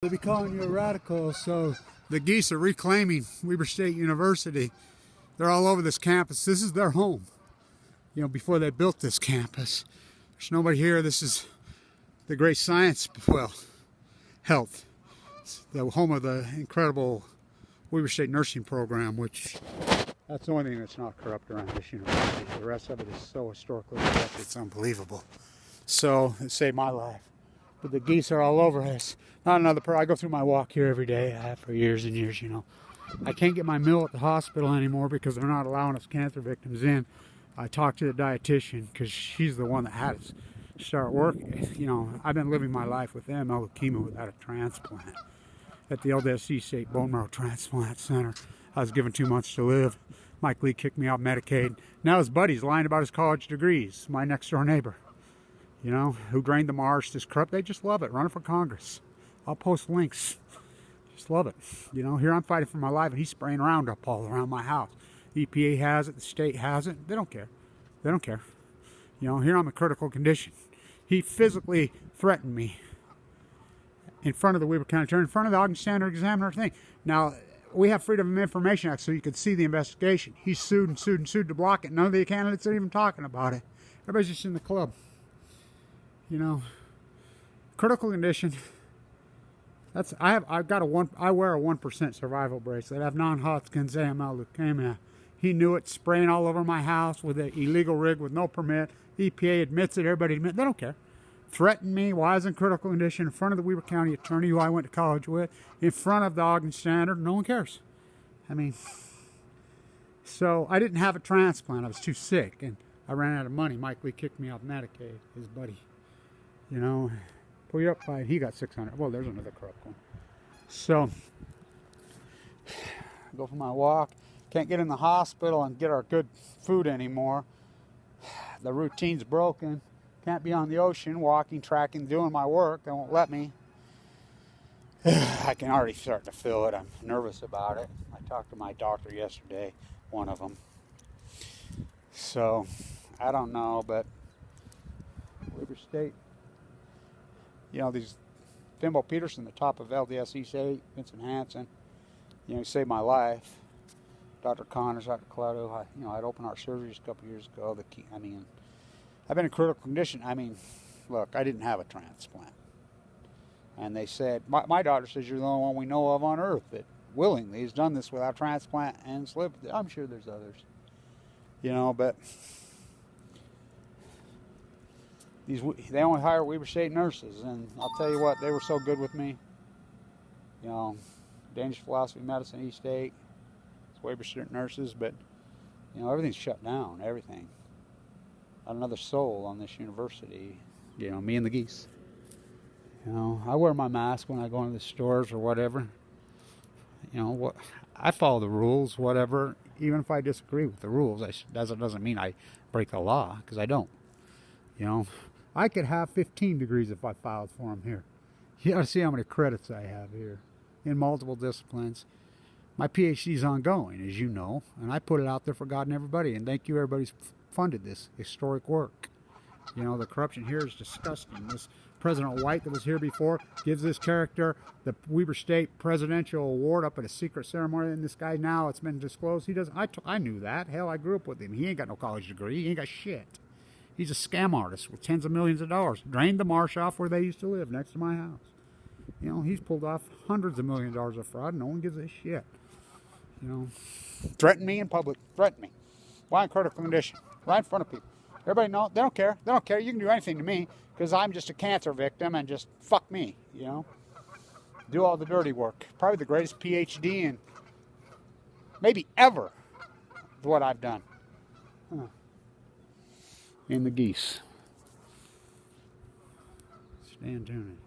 They be calling you a radical, so the geese are reclaiming Weber State University. They're all over this campus. This is their home. You know, before they built this campus. There's nobody here. This is the great science, well, health. It's the home of the incredible Weber State nursing program, which that's the only thing that's not corrupt around this university. The rest of it is so historically corrupt, it's unbelievable. So it saved my life. But the geese are all over us. Not another I go through my walk here every day. I have for years and years, you know. I can't get my meal at the hospital anymore because they're not allowing us cancer victims in. I talked to the dietitian because she's the one that had us start working. You know, I've been living my life with AML leukemia without a transplant. At the LDSC State Bone Marrow Transplant Center, I was given 2 months to live. Mike Lee kicked me off Medicaid. Now his buddy's lying about his college degrees. My next door neighbor, you know, who drained the marsh, this corrupt. They just love it. Running for Congress. I'll post links. Just love it. You know, here I'm fighting for my life, and he's spraying Roundup all around my house. EPA has it. The state has it. They don't care. They don't care. You know, here I'm in critical condition. He physically threatened me in front of the Weber County Attorney, in front of the Ogden Standard Examiner thing. Now, we have Freedom of Information Act, so you could see the investigation. He sued and sued and sued to block it. None of the candidates are even talking about it. Everybody's just in the club. You know, critical condition. I wear a 1% survival bracelet. I have non-Hodgkin's AML leukemia. He knew it, spraying all over my house with an illegal rig with no permit. EPA admits it, everybody admits it. They don't care. Threatened me while I was in critical condition in front of the Weber County Attorney, who I went to college with, in front of the Ogden Standard. No one cares. I mean, so I didn't have a transplant. I was too sick, and I ran out of money. Mike Lee kicked me off Medicaid, his buddy. You know, pull you up by, he got 600. Well, there's another corrupt one. So, go for my walk. Can't get in the hospital and get our good food anymore. The routine's broken. Can't be on the ocean, walking, tracking, doing my work. They won't let me. I can already start to feel it. I'm nervous about it. I talked to my doctor yesterday, one of them. So, I don't know, but Weber State. You know, these Fimbo Peterson, the top of LDSC State, Vincent Hansen, you know, he saved my life. Dr. Connors, Dr. Collado, I'd open heart surgeries a couple years ago. I've been in critical condition. I mean, look, I didn't have a transplant. And they said, my doctor says you're the only one we know of on earth that willingly has done this without transplant and lived. I'm sure there's others. You know, but they only hire Weber State nurses, and I'll tell you what, they were so good with me. You know, Danish Philosophy of Medicine, East State, it's Weber State nurses, but, you know, everything's shut down, everything. Not another soul on this university, you know, me and the geese. You know, I wear my mask when I go into the stores or whatever. You know, I follow the rules, whatever, even if I disagree with the rules. That doesn't mean I break the law, because I don't. You know, I could have 15 degrees if I filed for them here. You ought to see how many credits I have here in multiple disciplines. My PhD's ongoing, as you know, and I put it out there for God and everybody. And thank you, everybody's funded this historic work. You know, the corruption here is disgusting. This President White that was here before gives this character the Weber State Presidential Award up at a secret ceremony. And this guy now, it's been disclosed. He doesn't. I knew that. Hell, I grew up with him. He ain't got no college degree. He ain't got shit. He's a scam artist with tens of millions of dollars. Drained the marsh off where they used to live, next to my house. You know, he's pulled off hundreds of millions of dollars of fraud. No one gives a shit. You know, threaten me in public. Threaten me. Why in critical condition? Right in front of people. Everybody knows. They don't care. They don't care. You can do anything to me because I'm just a cancer victim and just fuck me, you know. Do all the dirty work. Probably the greatest PhD in maybe ever what I've done. Huh. In the geese. Stand tuned.